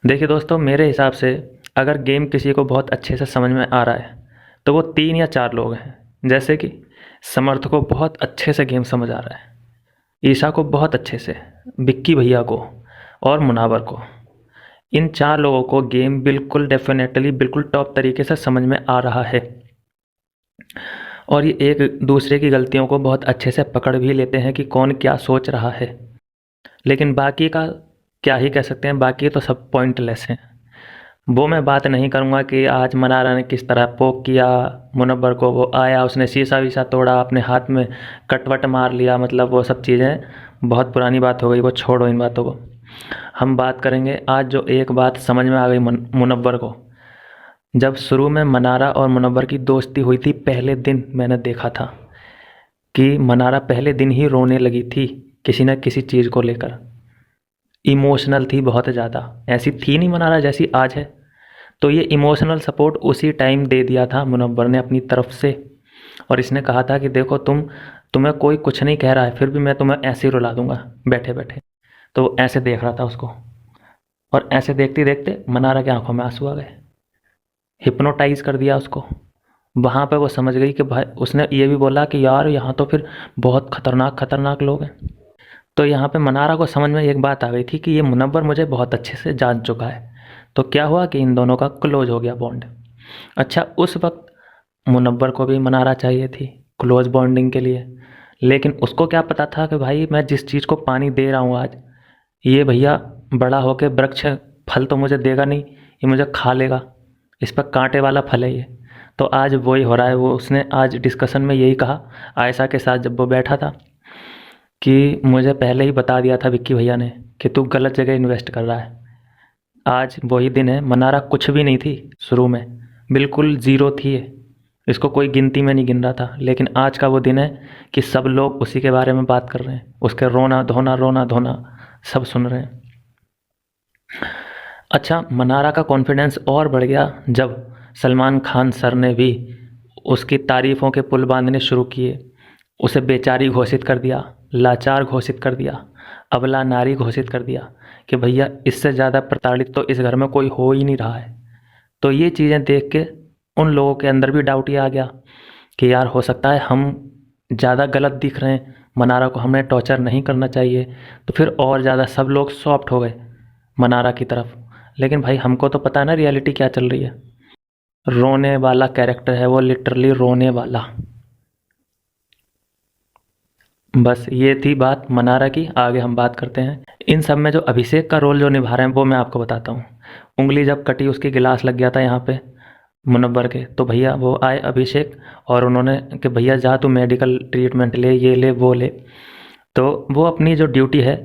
देखिए दोस्तों, मेरे हिसाब से अगर गेम किसी को बहुत अच्छे से समझ में आ रहा है तो वो 3 या 4 लोग हैं। जैसे कि समर्थ को बहुत अच्छे से गेम समझ आ रहा है, ईशा को बहुत अच्छे से, विक्की भैया को और मुनावर को। इन 4 लोगों को गेम बिल्कुल डेफ़िनेटली बिल्कुल टॉप तरीके से समझ में आ रहा है और ये एक दूसरे की गलतियों को बहुत अच्छे से पकड़ भी लेते हैं कि कौन क्या सोच रहा है। लेकिन बाकी का क्या ही कह सकते हैं, बाकी तो सब पॉइंटलेस हैं। वो मैं बात नहीं करूँगा कि आज मनारा ने किस तरह पोक किया मुनव्वर को। वो आया, उसने शीशा वीशा तोड़ा, अपने हाथ में कटवट मार लिया, मतलब वो सब चीज़ें बहुत पुरानी बात हो गई। वो छोड़ो इन बातों को। हम बात करेंगे आज जो एक बात समझ में आ गई मुनव्वर को। जब शुरू में मनारा और मुनव्वर की दोस्ती हुई थी, पहले दिन मैंने देखा था कि मनारा पहले दिन ही रोने लगी थी किसी न किसी चीज़ को लेकर। इमोशनल थी बहुत ज़्यादा, ऐसी थी नहीं मनारा जैसी आज है। तो ये इमोशनल सपोर्ट उसी टाइम दे दिया था मुनव्वर ने अपनी तरफ से। और इसने कहा था कि देखो तुम्हें कोई कुछ नहीं कह रहा है, फिर भी मैं तुम्हें ऐसे ही रुला दूंगा बैठे बैठे। तो वो ऐसे देख रहा था उसको, और ऐसे देखते देखते मनारा की आंखों में आंसू आ गए। हिप्नोटाइज कर दिया उसको। वहाँ पे वो समझ गई कि भाई, उसने ये भी बोला कि यार यहाँ तो फिर बहुत खतरनाक खतरनाक लोग हैं। तो यहाँ पे मनारा को समझ में एक बात आ गई थी कि ये मुनव्वर मुझे बहुत अच्छे से जान चुका है। तो क्या हुआ कि इन दोनों का क्लोज हो गया बॉन्ड। अच्छा, उस वक्त मुनव्वर को भी मनारा चाहिए थी क्लोज बॉन्डिंग के लिए, लेकिन उसको क्या पता था कि भाई मैं जिस चीज़ को पानी दे रहा हूँ आज, ये भैया बड़ा होके वृक्ष फल तो मुझे देगा नहीं, ये मुझे खा लेगा, इस पर कांटे वाला फल है ये। तो आज वही हो रहा है। वो उसने आज डिस्कशन में यही कहा आयशा के साथ जब वो बैठा था कि मुझे पहले ही बता दिया था विक्की भैया ने कि तू गलत जगह इन्वेस्ट कर रहा है। आज वही दिन है। मनारा कुछ भी नहीं थी शुरू में, बिल्कुल ज़ीरो थी ये। इसको कोई गिनती में नहीं गिन रहा था, लेकिन आज का वो दिन है कि सब लोग उसी के बारे में बात कर रहे हैं, उसके रोना धोना सब सुन रहे हैं। अच्छा, मनारा का कॉन्फिडेंस और बढ़ गया जब सलमान खान सर ने भी उसकी तारीफ़ों के पुल बांधने शुरू किए। उसे बेचारी घोषित कर दिया, लाचार घोषित कर दिया, अबला नारी घोषित कर दिया कि भैया इससे ज़्यादा प्रताड़ित तो इस घर में कोई हो ही नहीं रहा है। तो ये चीज़ें देख के उन लोगों के अंदर भी डाउट ये आ गया कि यार हो सकता है हम ज़्यादा गलत दिख रहे हैं, मनारा को हमें टॉर्चर नहीं करना चाहिए। तो फिर और ज़्यादा सब लोग सॉफ्ट हो गए मनारा की तरफ। लेकिन भाई हमको तो पता है ना रियलिटी क्या चल रही है। रोने वाला कैरेक्टर है वो, लिटरली रोने वाला। बस ये थी बात मनारा की। आगे हम बात करते हैं इन सब में जो अभिषेक का रोल जो निभा रहे हैं, वो मैं आपको बताता हूँ। उंगली जब कटी, उसकी गिलास लग गया था यहाँ पे मुनव्वर के, तो भैया वो आए अभिषेक और उन्होंने कि भैया जा तू मेडिकल ट्रीटमेंट ले, ये ले वो ले। तो वो अपनी जो ड्यूटी है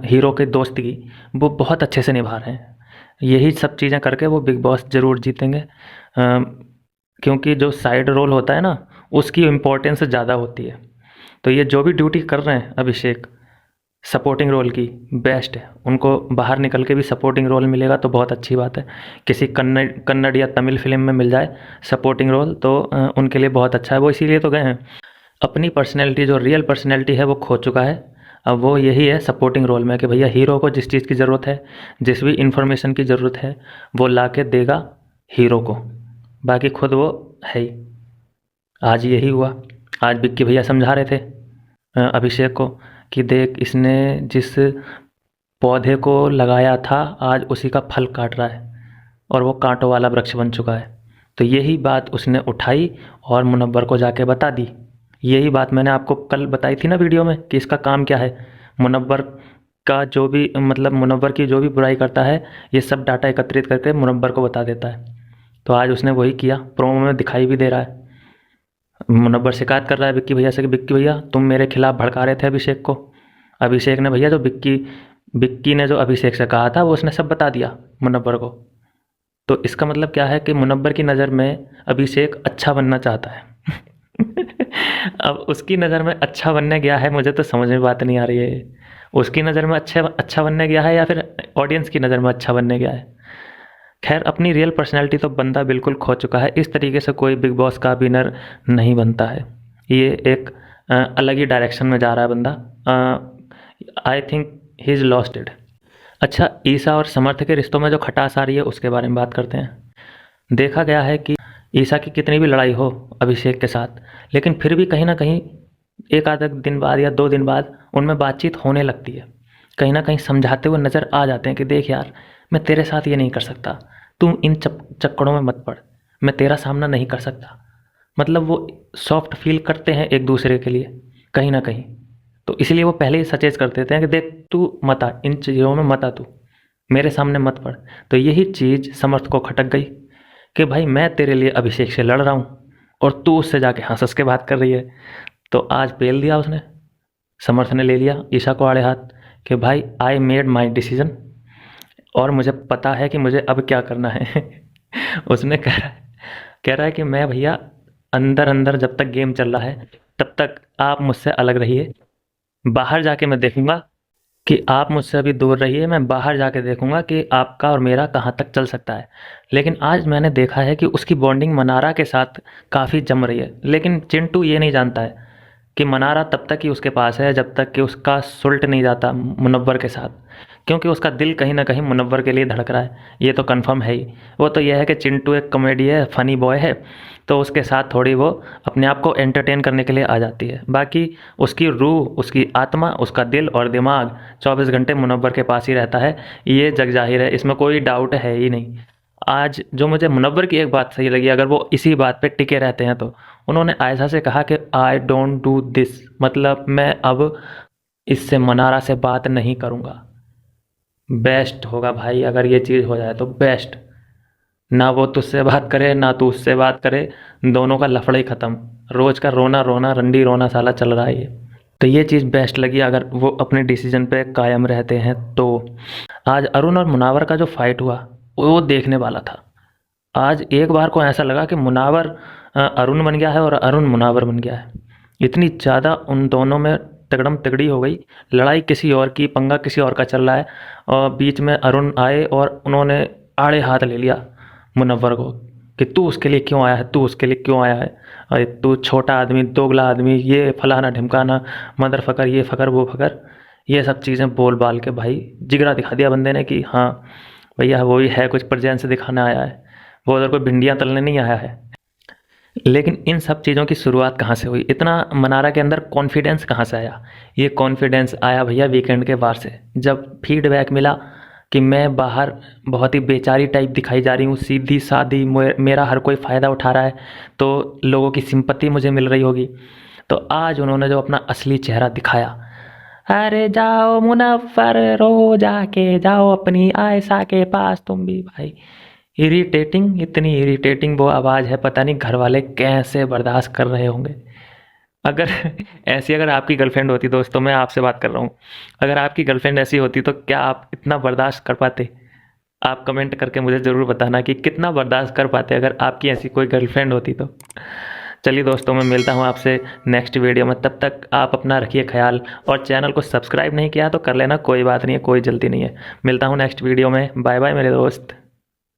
हीरो के दोस्त की, वो बहुत अच्छे से निभा रहे हैं। यही सब चीज़ें करके वो बिग बॉस ज़रूर जीतेंगे, क्योंकि जो साइड रोल होता है ना, उसकी इम्पोर्टेंस ज़्यादा होती है। तो ये जो भी ड्यूटी कर रहे हैं अभिषेक, सपोर्टिंग रोल की, बेस्ट है। उनको बाहर निकल के भी सपोर्टिंग रोल मिलेगा तो बहुत अच्छी बात है। किसी कन्नड़ या तमिल फिल्म में मिल जाए सपोर्टिंग रोल तो उनके लिए बहुत अच्छा है। वो इसीलिए तो गए हैं। अपनी पर्सनैलिटी, जो रियल पर्सनैलिटी है, वो खो चुका है। अब वो यही है सपोर्टिंग रोल में कि भैया हीरो को जिस चीज़ की ज़रूरत है, जिस भी इन्फॉर्मेशन की ज़रूरत है, वो ला के देगा हीरो को। बाकी खुद वो है ही। आज यही हुआ। आज विक्की भैया समझा रहे थे अभिषेक को कि देख, इसने जिस पौधे को लगाया था आज उसी का फल काट रहा है और वो कांटों वाला वृक्ष बन चुका है। तो यही बात उसने उठाई और मुनव्वर को जाके बता दी। यही बात मैंने आपको कल बताई थी ना वीडियो में कि इसका काम क्या है। मुनव्वर का जो भी, मतलब मुनव्वर की जो भी बुराई करता है, ये सब डाटा एकत्रित करके मुनव्वर को बता देता है। तो आज उसने वही किया, प्रोमो में दिखाई भी दे रहा है। मुनव्वर शिकायत कर रहा है विक्की भैया से कि विक्की भैया तुम मेरे खिलाफ भड़का रहे थे अभिषेक को। अभिषेक ने भैया जो विक्की ने जो अभिषेक से कहा था वो उसने सब बता दिया मुनव्वर को। तो इसका मतलब क्या है कि मुनव्वर की नज़र में अभिषेक अच्छा बनना चाहता है। अब उसकी नज़र में अच्छा बनने गया है, मुझे तो समझ में बात नहीं आ रही है। उसकी नज़र में अच्छा बनने गया है या फिर ऑडियंस की नज़र में अच्छा बनने गया है। खैर, अपनी रियल पर्सनैलिटी तो बंदा बिल्कुल खो चुका है। इस तरीके से कोई बिग बॉस का विनर नहीं बनता है। ये एक अलग ही डायरेक्शन में जा रहा है बंदा। I think he is lost it. अच्छा, ईसा और समर्थ के रिश्तों में जो खटास आ रही है उसके बारे में बात करते हैं। देखा गया है कि ईसा की कितनी भी लड़ाई हो अभिषेक के साथ, लेकिन फिर भी कहीं ना कहीं एक आध दिन बाद या 2 दिन बाद उनमें बातचीत होने लगती है। कहीं ना कहीं समझाते हुए नज़र आ जाते हैं कि देख यार, मैं तेरे साथ ये नहीं कर सकता, तुम इन चक्करों में मत पड़, मैं तेरा सामना नहीं कर सकता। मतलब वो सॉफ्ट फील करते हैं एक दूसरे के लिए कहीं ना कहीं। तो इसलिए वो पहले ही सचेत कर देते हैं कि देख तू मत आ, इन चीज़ों में मत आ, तू मेरे सामने मत पड़। तो यही चीज़ समर्थ को खटक गई कि भाई मैं तेरे लिए अभिषेक से लड़ रहा हूँ और तू उससे जाके हंस हंस के बात कर रही है। तो आज पेल दिया उसने, समर्थ ने ले लिया ईशा को आड़े हाथ कि भाई आई मेड माई डिसीजन और मुझे पता है कि मुझे अब क्या करना है। उसने कह रहा है कि मैं भैया अंदर अंदर जब तक गेम चल रहा है तब तक आप मुझसे अलग रहिए, बाहर जाके मैं देखूंगा कि आप मुझसे अभी दूर रहिए, मैं बाहर जाके देखूंगा कि आपका और मेरा कहाँ तक चल सकता है। लेकिन आज मैंने देखा है कि उसकी बॉन्डिंग मनारा के साथ काफ़ी जम रही है, लेकिन चिंटू ये नहीं जानता है कि मनारा तब तक ही उसके पास है जब तक कि उसका सुलट नहीं जाता मुनव्वर के साथ, क्योंकि उसका दिल कहीं ना कहीं मुनव्वर के लिए धड़क रहा है, ये तो कंफर्म है ही। वो तो यह है कि चिंटू एक कॉमेडी है, फनी बॉय है, तो उसके साथ थोड़ी वो अपने आप को एंटरटेन करने के लिए आ जाती है। बाकी उसकी रूह, उसकी आत्मा, उसका दिल और दिमाग 24 घंटे मुनव्वर के पास ही रहता है, ये जग जाहिर है, इसमें कोई डाउट है ही नहीं। आज जो मुझे मुनव्वर की एक बात सही लगी, अगर वो इसी बात पे टिके रहते हैं तो उन्होंने आयशा से कहा कि आई डोंट डू दिस, मतलब मैं अब इससे मनारा से बात नहीं करूँगा। बेस्ट होगा भाई अगर ये चीज़ हो जाए तो बेस्ट। ना वो तुझसे बात करे ना तू उससे बात करे, दोनों का लफड़ा ही ख़त्म। रोज़ का रोना रोना रंडी रोना साला चल रहा है ये। तो ये चीज़ बेस्ट लगी अगर वो अपने डिसीजन पे कायम रहते हैं तो। आज अरुण और मुनावर का जो फाइट हुआ वो देखने वाला था। आज एक बार को ऐसा लगा कि मुनावर अरुण बन गया है और अरुण मुनावर बन गया है। इतनी ज़्यादा उन दोनों में तगड़म तगड़ी हो गई, लड़ाई किसी और की, पंगा किसी और का चल रहा है और बीच में अरुण आए और उन्होंने आड़े हाथ ले लिया मुनव्वर को कि तू उसके लिए क्यों आया है, तू उसके लिए क्यों आया है, अरे तू छोटा आदमी, दोगला आदमी, ये फलाना ढिमकाना, मदर फकर, ये फकर वो फकर, ये सब चीज़ें बोल बाल के भाई जिगरा दिखा दिया बंदे ने कि हाँ भैया वही है, कुछ प्रेजेंस दिखाने आया है, वो उधर कोई भिंडियाँ तलने नहीं आया है। लेकिन इन सब चीज़ों की शुरुआत कहाँ से हुई, इतना मनारा के अंदर कॉन्फिडेंस कहाँ से आया? ये कॉन्फिडेंस आया भैया वीकेंड के बाद से, जब फीडबैक मिला कि मैं बाहर बहुत ही बेचारी टाइप दिखाई जा रही हूँ, सीधी सादी, मेरा हर कोई फ़ायदा उठा रहा है, तो लोगों की सिंपत्ति मुझे मिल रही होगी। तो आज उन्होंने जो अपना असली चेहरा दिखाया, अरे जाओ मुनव्वर, रो जाके जाओ अपनी आयशा के पास तुम भी भाई। इरिटेटिंग, इतनी इरिटेटिंग वो आवाज़ है, पता नहीं घर वाले कैसे बर्दाश्त कर रहे होंगे। अगर ऐसी अगर आपकी गर्लफ्रेंड होती, दोस्तों मैं आपसे बात कर रहा हूँ, अगर आपकी गर्लफ्रेंड ऐसी होती तो क्या आप इतना बर्दाश्त कर पाते? आप कमेंट करके मुझे ज़रूर बताना कि कितना बर्दाश्त कर पाते अगर आपकी ऐसी कोई गर्लफ्रेंड होती तो। चलिए दोस्तों, मैं मिलता हूँ आपसे नेक्स्ट वीडियो में, तब तक आप अपना रखिए ख्याल और चैनल को सब्सक्राइब नहीं किया तो कर लेना, कोई बात नहीं है, कोई जल्दी नहीं है। मिलता हूँ नेक्स्ट वीडियो में, बाय बाय मेरे दोस्त।